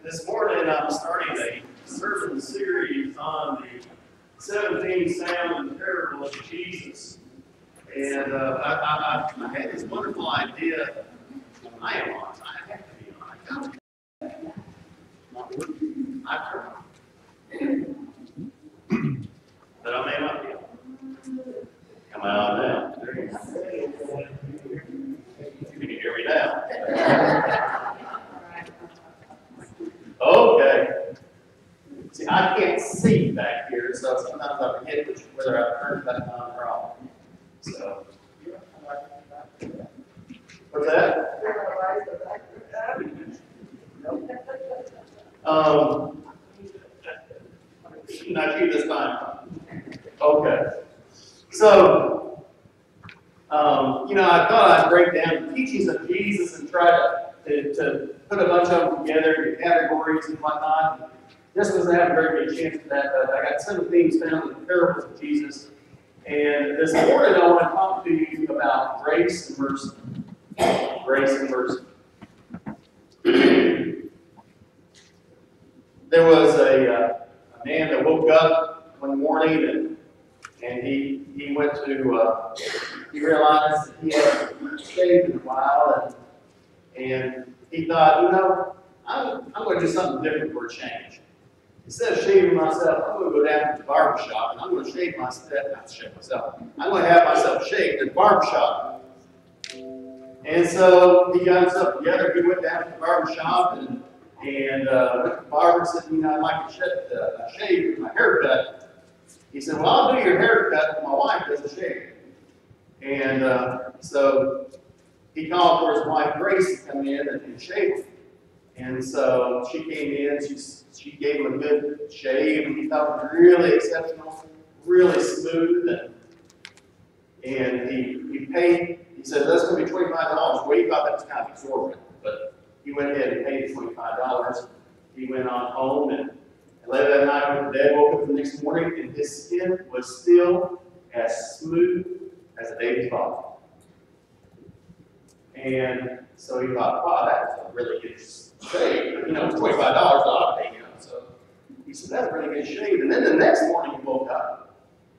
This morning I'm starting a sermon series on the 17 sound and parables of Jesus. And I had this wonderful idea. I am on. I have to be on. I got to be. Not working. I try. But I may not be on. Come out now. There you go. You can hear me now. Okay. See, I can't see back here, so sometimes I forget whether I've turned that on or off. So, what's that? Not you this time. Okay. So, I thought I'd break down the teachings of Jesus and try to put a bunch of them together in categories and whatnot. This wasn't having a very good chance for that, but I got some themes found in the parables of Jesus. And this morning I want to talk to you about grace and mercy. Grace and mercy. There was a man that woke up one morning and he went to, he realized that he hadn't shaved in a while, and he thought, I'm going to do something different for a change. Instead of shaving myself, I'm going to go down to the barbershop and I'm going to shave myself, I'm going to have myself shaved at the barbershop. And so he got himself together, he went down to the barbershop and went to the barber and said, I'd like to shave my haircut. He said, well, I'll do your haircut, but my wife doesn't shave. And so he called for his wife Grace to come in and shave him. And so she came in, she gave him a good shave, and he thought it was really exceptional, really smooth, and he paid, he said, that's going to be $25. Well, he thought that was kind of exorbitant, but he went ahead and paid $25. He went on home, and later that night went to bed, woke up the next morning, and his skin was still as smooth as a baby's body. And so he thought, wow, that was a really good shave. $25 a lot of pay him. So he said, that's a really good shave. And then the next morning he woke up,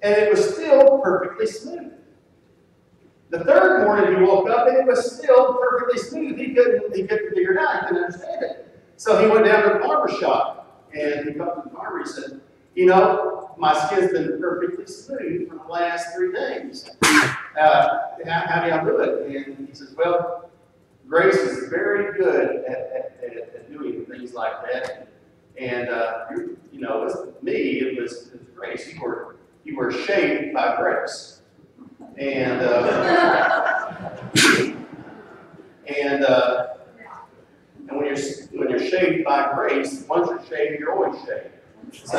and it was still perfectly smooth. The third morning he woke up, and it was still perfectly smooth. He couldn't figure it out. He couldn't understand it. So he went down to the barber shop, and he come to the barber and said, my skin's been perfectly smooth for the last 3 days. How do y'all do it? And he says, well, Grace is very good at doing things like that. And, with me, it was Grace. You were shaved by Grace. And when you're shaved by Grace, once you're shaved, you're always shaved. So,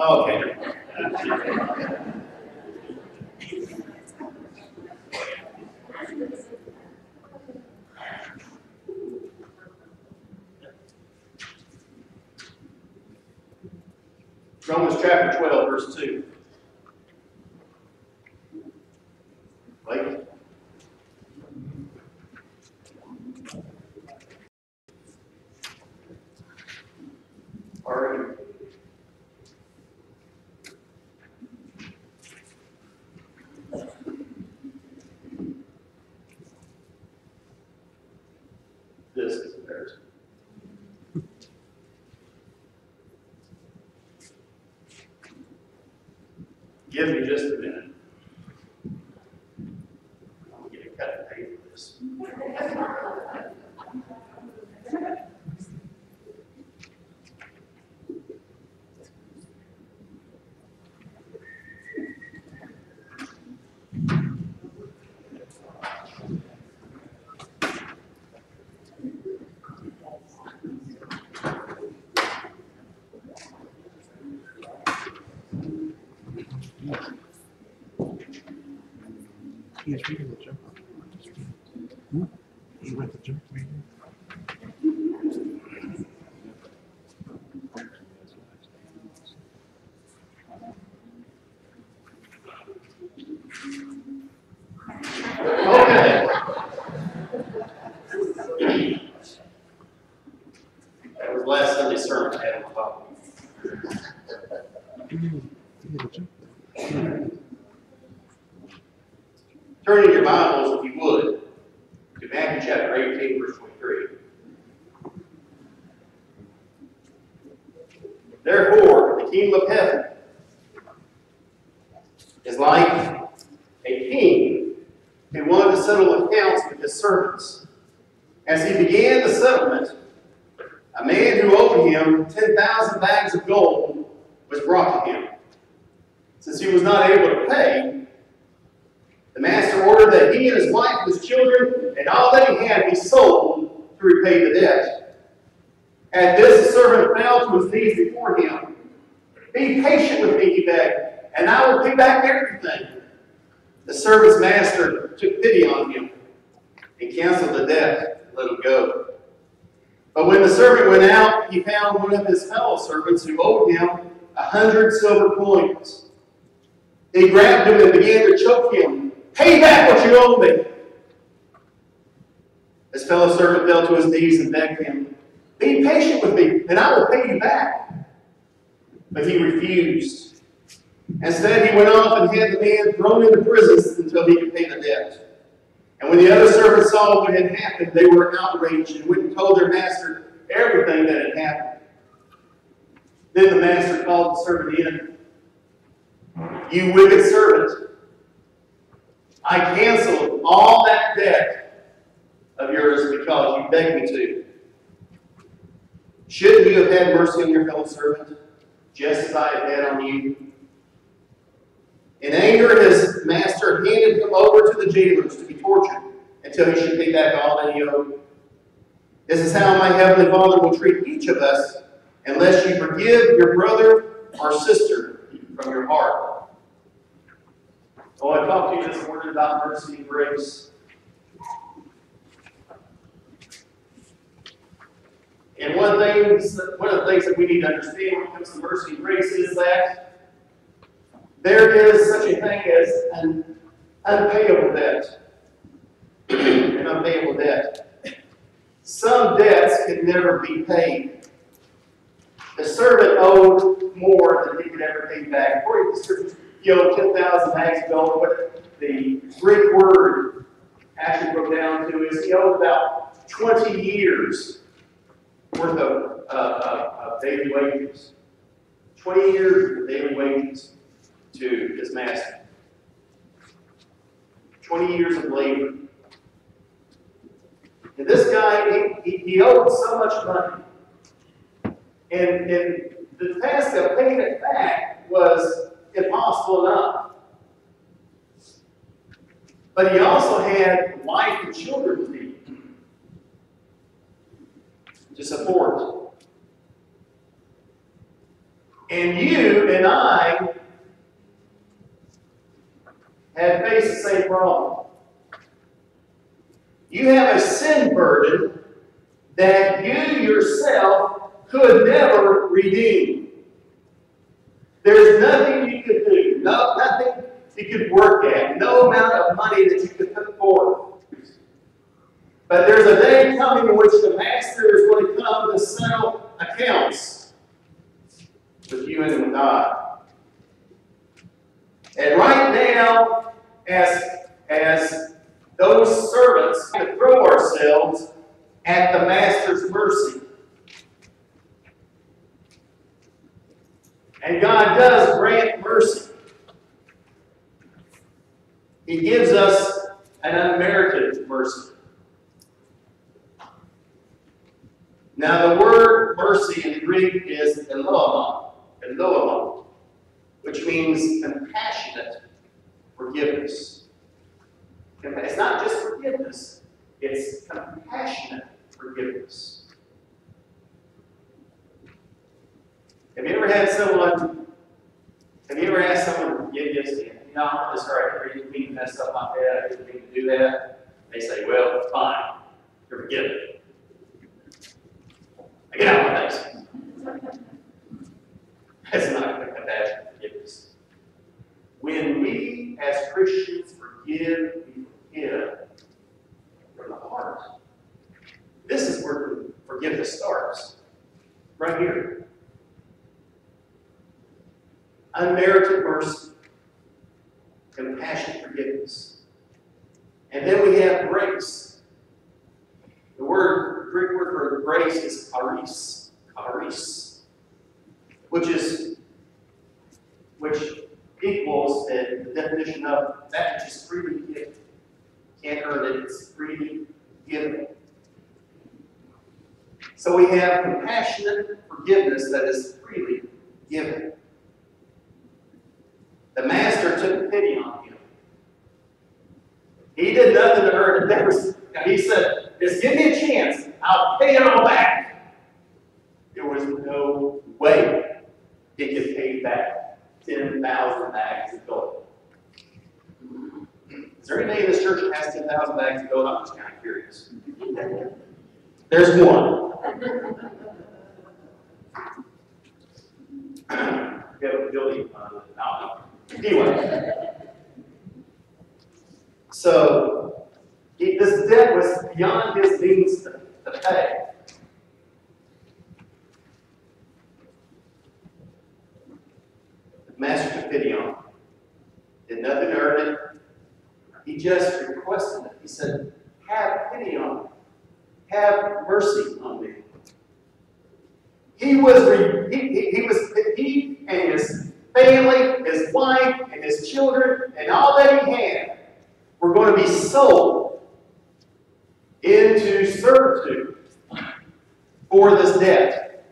okay. Romans chapter 12, verse 2. Wait. All right. This is embarrassing. Give me just a minute. I'm going to get a cut and pay for this. He's reading the jump. He went to jump reading. Okay. Turn in your Bibles, if you would, to Matthew chapter 18, verse 23. Therefore, the kingdom of heaven is like a king who wanted to settle accounts with his servants. As he began the settlement, a man who owed him 10,000 bags of gold was brought to him. Since he was not able to pay, the master ordered that he and his wife and his children and all that he had be sold to repay the debt. At this, the servant fell to his knees before him. Be patient with me, he begged, and I will pay back everything. The servant's master took pity on him and canceled the debt and let him go. But when the servant went out, he found one of his fellow servants who owed him 100 silver coins. He grabbed him and began to choke him. Pay back what you owe me. His fellow servant fell to his knees and begged him, be patient with me, and I will pay you back. But he refused. Instead, he went off and had the man thrown into prison until he could pay the debt. And when the other servants saw what had happened, they were outraged and went and told their master everything that had happened. Then the master called the servant in. You wicked servant, I canceled all that debt of yours because you begged me to. Shouldn't you have had mercy on your fellow servant, just as I have had on you? In anger, his master handed him over to the jailers to be tortured until he should pay back all that he owed. This is how my heavenly Father will treat each of us unless you forgive your brother or sister from your heart. I talked to you this morning about mercy and grace. And one of the things that we need to understand when it comes to mercy and grace is that there is such a thing as an unpayable debt. An unpayable debt. Some debts can never be paid. The servant owed more than he could ever pay back. According to the scriptures, he owed 10,000 bags of gold. What the Greek word actually broke down to is he owed about 20 years worth of daily wages. 20 years of daily wages to his master. 20 years of labor. And this guy, he owed so much money. And the task of paying it back was impossible enough. But he also had wife and children to feed, to support. And you and I have faced the same problem. You have a sin burden that you yourself could never redeem. There's nothing you could do, nothing you could work at, no amount of money that you could put forth. But there's a day coming in which the master is going to come to settle accounts with you and with God. And right now, as those servants, to throw ourselves at the master's mercy. And God does grant mercy. He gives us an unmerited mercy. Now, the word mercy in Greek is eloa, which means compassionate forgiveness. It's not just forgiveness, it's compassionate forgiveness. Have you ever asked someone to forgive you? You know, I'm really sorry, I didn't mean to mess up my bed, I didn't mean to do that. They say, well, it's fine, you're forgiven. I get out my face. That's not compassionate forgiveness. When we as Christians forgive, we forgive from the heart. This is where forgiveness starts. Right here. Unmerited mercy. Compassionate forgiveness. And then we have grace. The Greek word for grace is charis, which equals the definition of that which is freely given. Can't earn it, it's freely given. So we have compassionate forgiveness that is freely given. The master took pity on him. He did nothing to earn it. He said, just give me a chance, I'll pay it all back. There was no way he could pay back 10,000 bags of gold. Is there anybody in this church that has 10,000 bags of gold? I'm just kind of curious. There's one. Anyway. So, this debt was beyond his means to pay. The master took pity on him. Did nothing to earn it. He just requested it. He said, have pity on me. Have mercy on me. He and his family, his wife, and his children, and all that he had were going to be sold into servitude for this debt.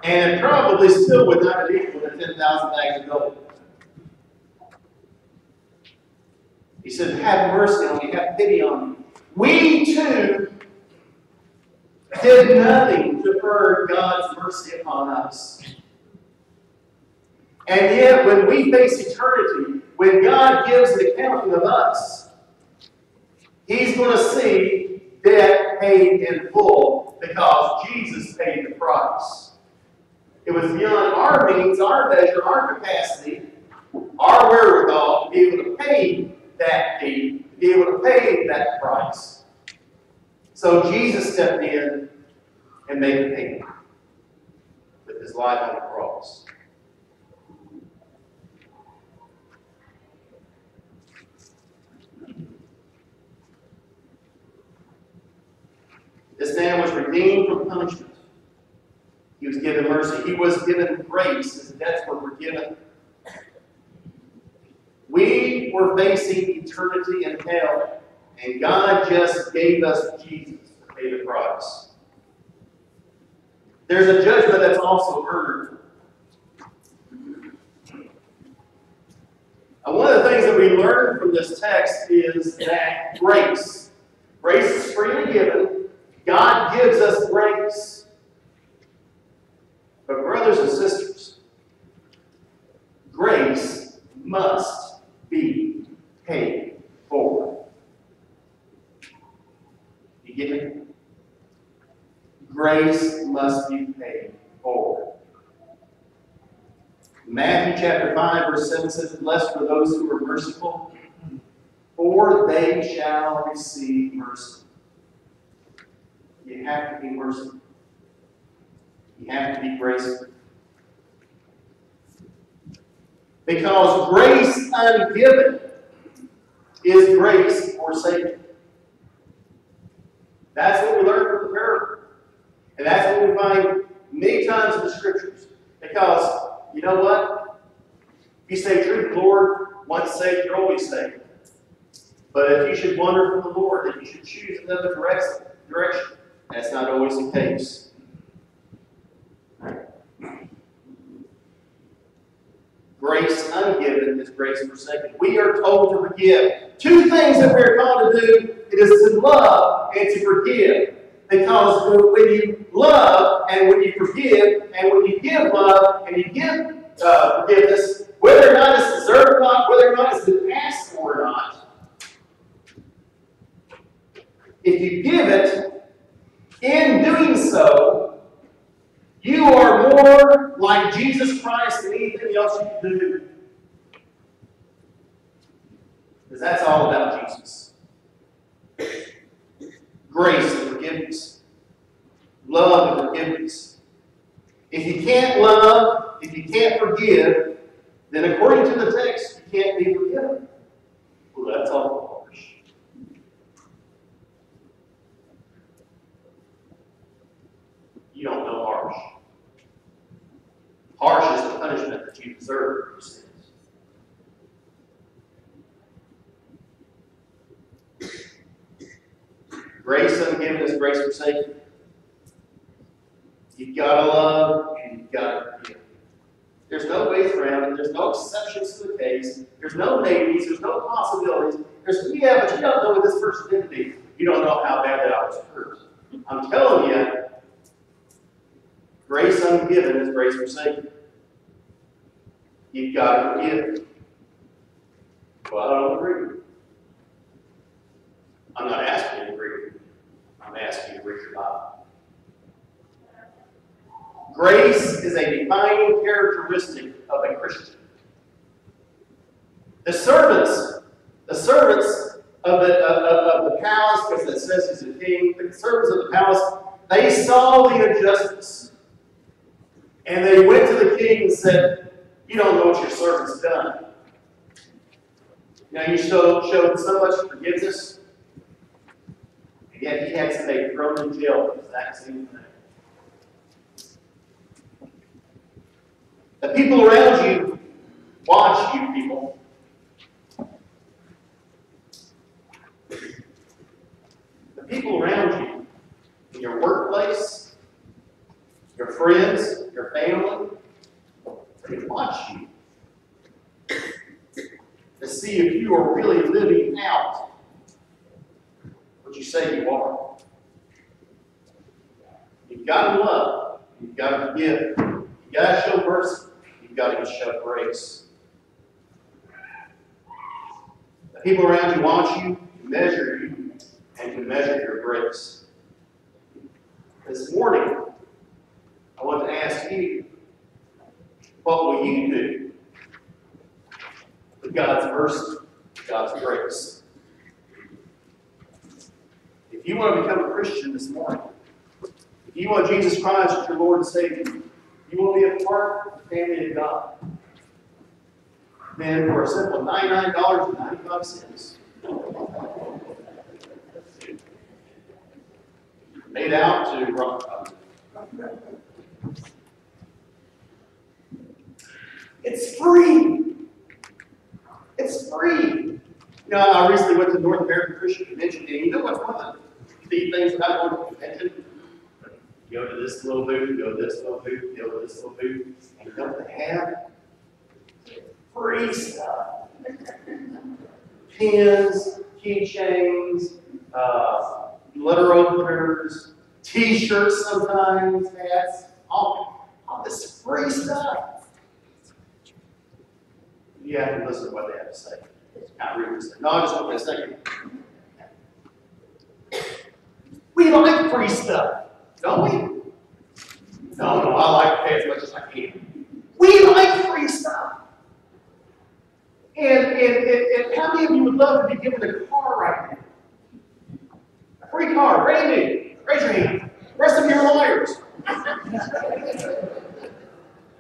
And it probably still would not have equaled the 10,000 bags of gold. He said, have mercy on me, have pity on me. We too did nothing to earn God's mercy upon us. And yet, when we face eternity, when God gives an accounting of us, He's going to see debt paid in full because Jesus paid the price. It was beyond our means, our measure, our capacity, our wherewithal to be able to pay that fee, to be able to pay that price. So Jesus stepped in and made the payment with his life on the cross. This man was redeemed from punishment. He was given mercy. He was given grace. His debts were forgiven. We were facing eternity in hell, and God just gave us Jesus to pay the price. There's a judgment that's also earned. And one of the things that we learn from this text is that grace is freely given. God gives us grace. But brothers and sisters, grace must be paid for. You get me? Grace must be paid for. Matthew chapter 5, verse 7 says, blessed are those who are merciful, for they shall receive mercy. You have to be merciful. You have to be graceful. Because grace ungiven is grace forsaken. That's what we learn from the parable. And that's what we find many times in the Scriptures. Because, you know what? If you say truth, Lord, once saved, you're always saved. But if you should wander from the Lord, if you should choose another direction, that's not always the case. Grace ungiven is grace forsaken. We are told to forgive. Two things that we are called to do, it is to love and to forgive. Because when you love and when you forgive and when you give love and you give forgiveness, whether or not it's deserved or not, whether or not it's been asked for or not, if you give it, in doing so, you are more like Jesus Christ than anything else you can do. Because that's all about Jesus. Grace and forgiveness. Love and forgiveness. If you can't love, if you can't forgive, according to the text, you can't be forgiven. Well, that's all harsh. You don't know harsh. Harsh is the punishment that you deserve for your sins. Grace ungiven is grace forsaken. You've got to love and you've got to forgive. There's no ways around it. There's no exceptions to the case. There's no maybes. There's no possibilities. There's, yeah, but you don't know what this person did to me. You don't know how bad that I was hurt. I'm telling you, grace ungiven is grace forsaken. You've got to forgive. Well, I don't agree. I'm not asking you to agree with me. I'm asking you to read your Bible. Grace is a defining characteristic of a Christian. The servants of the palace, because it says he's a king, the servants of the palace, they saw the injustice. And they went to the king and said, you don't know what your servant's done. Now you showed so much forgiveness, and yet he had somebody thrown in jail for the exact same thing. The people around you watch you, people. The people around you, in your workplace, your friends, your family, they watch you to see if you are really living out what you say you are. You've got to love. You've got to forgive. You've got to show mercy. You've got to show grace. The people around you want you to measure you and to measure your grace. This morning, I want to ask you, what will you do with God's mercy, God's grace? If you want to become a Christian this morning, if you want Jesus Christ as your Lord and Savior, you want to be a part of the family of God, then for a simple $99.95, made out to it's free. It's free. You know, I recently went to the North American Christian Convention, and you know what's one of the things about going to the convention? You go to this little booth, go to this little booth, go to this little booth, and you know what they have? Free stuff. Pins, keychains, letter openers, T-shirts sometimes, hats, all this free stuff. You have to listen to what they have to say. Not read this. No, I just want to say. We like free stuff, don't we? No, I like to pay as much as I can. We like free stuff. And how many of you would love to be given a car right now? A free car, brand new. Raise your hand. The rest of you are lawyers.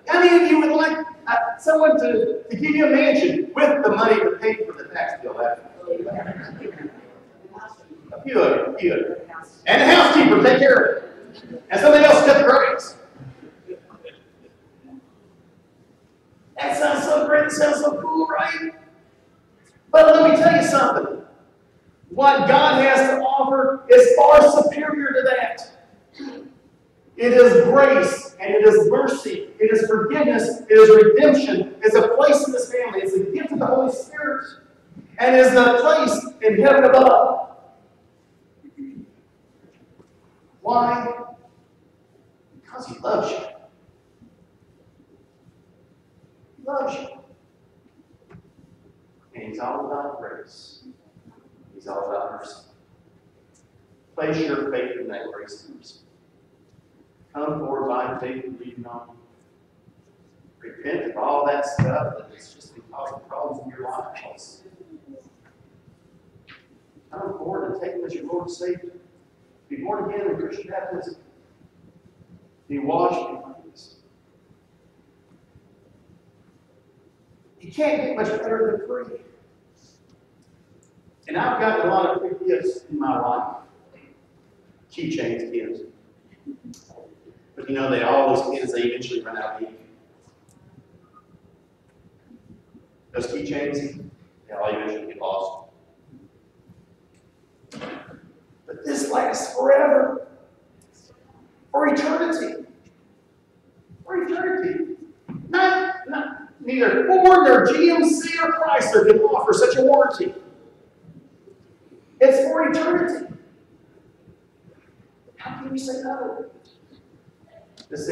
How many of you would like someone to give you a mansion with the money to pay for the tax bill after? A few of you. And the housekeeper, take care of it. And somebody else cut the grass. That sounds so great. It sounds so cool, right? But let me tell you something. What God has to offer is far superior to that. It is grace, and it is mercy, it is forgiveness, it is redemption, it's a place in this family, it's a gift of the Holy Spirit, and it is a place in heaven above. Why? Because He loves you. He loves you. And He's all about grace. He's all about mercy. Place your faith in that grace and mercy. Come forward by faith and believe on. Repent of all that stuff that is just causing problems in your life. Come forward and take Him as your Lord and Savior. Be born again in Christian baptism. Be washed in cleansed. You can't get much better than free. And I've gotten a lot of free gifts in my life. Keychains, gifts. But you know, they always end as they eventually run out of ink. Those keychains, they all eventually get lost. But this lasts forever. For eternity. For eternity. Neither Ford nor GMC or Chrysler can offer such a warranty. It's for eternity. How can you say no? This